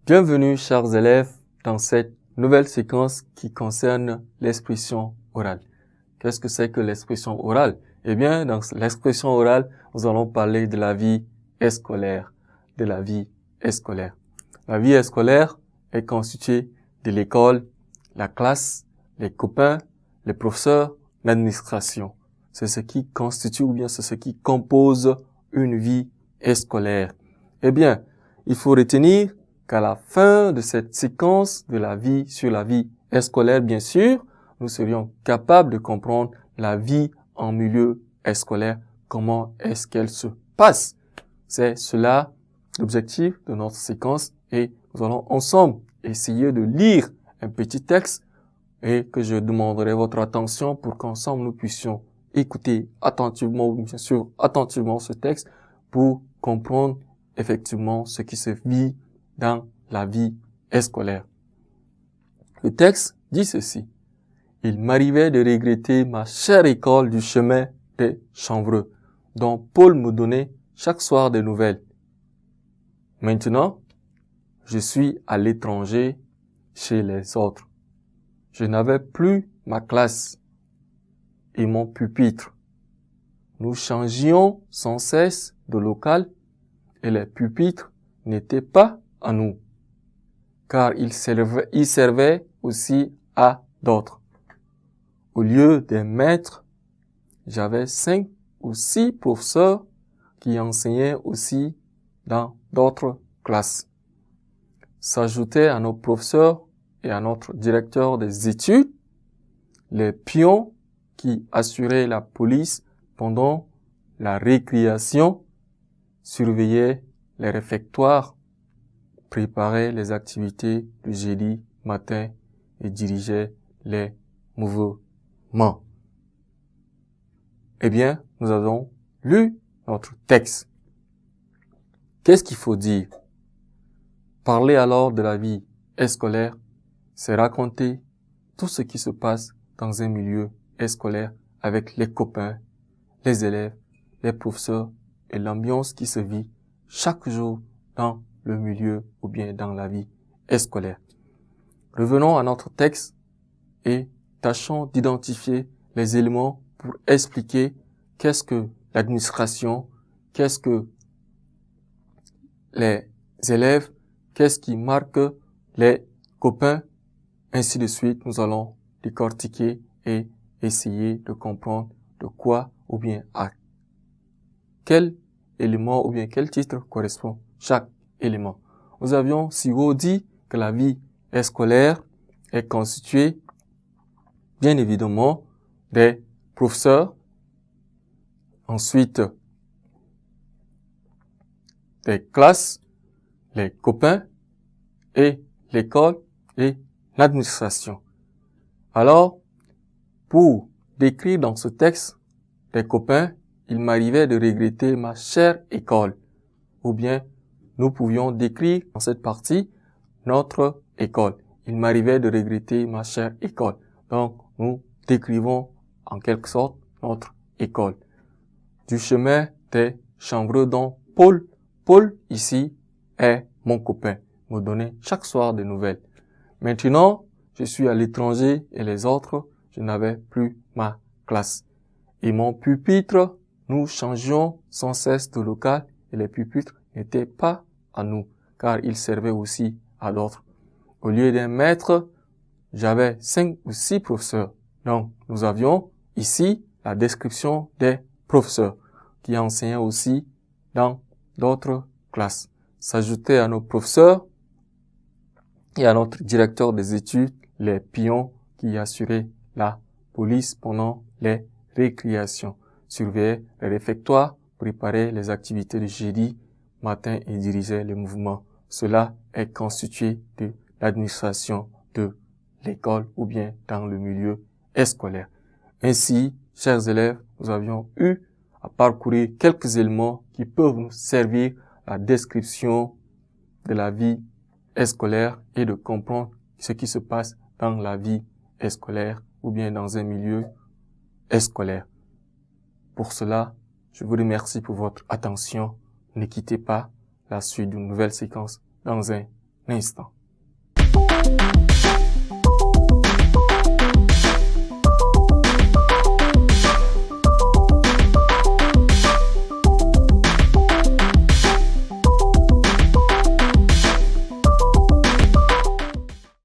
Bienvenue, chers élèves, dans cette nouvelle séquence qui concerne l'expression orale. Qu'est-ce que c'est que l'expression orale? Eh bien, dans l'expression orale, nous allons parler de la vie scolaire, La vie scolaire est constituée de l'école, la classe, les copains, les professeurs, l'administration. C'est ce qui constitue ou bien c'est ce qui compose une vie scolaire. Eh bien, il faut retenir qu'à la fin de cette séquence de la vie sur la vie scolaire, bien sûr, nous serions capables de comprendre la vie en milieu scolaire, comment est-ce qu'elle se passe. C'est cela l'objectif de notre séquence et nous allons ensemble essayer de lire un petit texte et que je demanderai votre attention pour qu'ensemble nous puissions écouter attentivement, bien sûr, attentivement ce texte pour comprendre effectivement ce qui se vit dans la vie scolaire. Le texte dit ceci. Il m'arrivait de regretter ma chère école du chemin des Chanvreux, dont Paul me donnait chaque soir des nouvelles. Maintenant, je suis à l'étranger chez les autres. Je n'avais plus ma classe et mon pupitre. Nous changions sans cesse de local et les pupitres n'étaient pas à nous, car ils servaient aussi à d'autres. Au lieu des maîtres, j'avais 5 ou 6 professeurs qui enseignaient aussi dans d'autres classes. S'ajoutaient à nos professeurs et à notre directeur des études, les pions qui assuraient la police pendant la récréation, surveillaient les réfectoires, préparaient les activités du jeudi matin et dirigeaient les mouvements. Eh bien, nous avons lu notre texte. Qu'est-ce qu'il faut dire? Parler alors de la vie scolaire, c'est raconter tout ce qui se passe dans un milieu scolaire avec les copains, les élèves, les professeurs et l'ambiance qui se vit chaque jour dans le milieu ou bien dans la vie scolaire. Revenons à notre texte et tâchons d'identifier les éléments pour expliquer qu'est-ce que l'administration, qu'est-ce que les élèves, qu'est-ce qui marque les copains, ainsi de suite. Nous allons décortiquer et essayer de comprendre de quoi ou bien à quel élément ou bien quel titre correspond chaque élément. Nous avions si haut dit que la vie scolaire est constituée, bien évidemment, des professeurs, ensuite des classes, les copains et l'école et l'administration. Alors, pour décrire dans ce texte des copains, il m'arrivait de regretter ma chère école, ou bien nous pouvions décrire dans cette partie notre école. Il m'arrivait de regretter ma chère école. Donc, nous décrivons en quelque sorte notre école. Du chemin des Chanvreux dont Paul ici est mon copain, me donnait chaque soir des nouvelles. Maintenant, je suis à l'étranger et les autres, je n'avais plus ma classe. Et mon pupitre, nous changions sans cesse de local et les pupitres n'étaient pas à nous, car ils servaient aussi à d'autres. Au lieu d'un maître, j'avais 5 ou 6 professeurs. Donc, nous avions ici la description des professeurs qui enseignaient aussi dans d'autres classes. S'ajoutaient à nos professeurs et à notre directeur des études, les pions qui assuraient la police pendant les récréations, surveillaient les réfectoires, préparaient les activités du jeudi matin et dirigeaient les mouvements. Cela est constitué de l'administration de l'école ou bien dans le milieu scolaire. Ainsi, chers élèves, nous avions eu à parcourir quelques éléments qui peuvent nous servir à la description de la vie scolaire et de comprendre ce qui se passe dans la vie scolaire ou bien dans un milieu scolaire. Pour cela, je vous remercie pour votre attention. Ne quittez pas la suite d'une nouvelle séquence dans un instant.